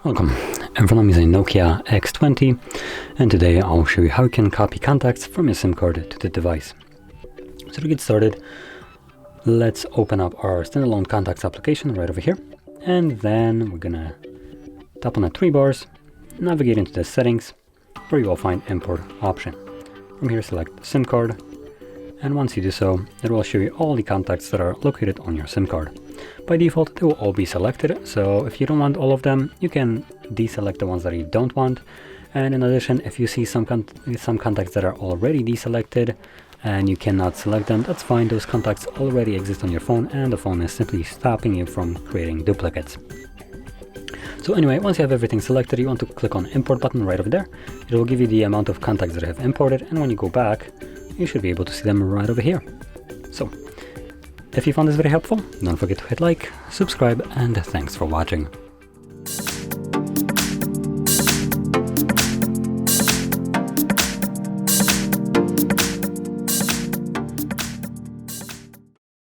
Welcome, in front of me is a NOKIA X20, and today I'll show you how you can copy contacts from your SIM card to the device. So to get started, let's open up our standalone contacts application right over here, and then we're gonna tap on the three bars, navigate into the settings, where you will find import option. From here select SIM card, and once you do so, it will show you all the contacts that are located on your SIM card. By default, they will all be selected, so if you don't want all of them, you can deselect the ones that you don't want. And in addition, if you see some contacts that are already deselected and you cannot select them, that's fine. Those contacts already exist on your phone, and the phone is simply stopping you from creating duplicates. So anyway, once you have everything selected, you want to click on import button right over there. It will give you the amount of contacts that I have imported, and when you go back, you should be able to see them right over here. So if you found this very helpful, don't forget to hit like, subscribe, and thanks for watching.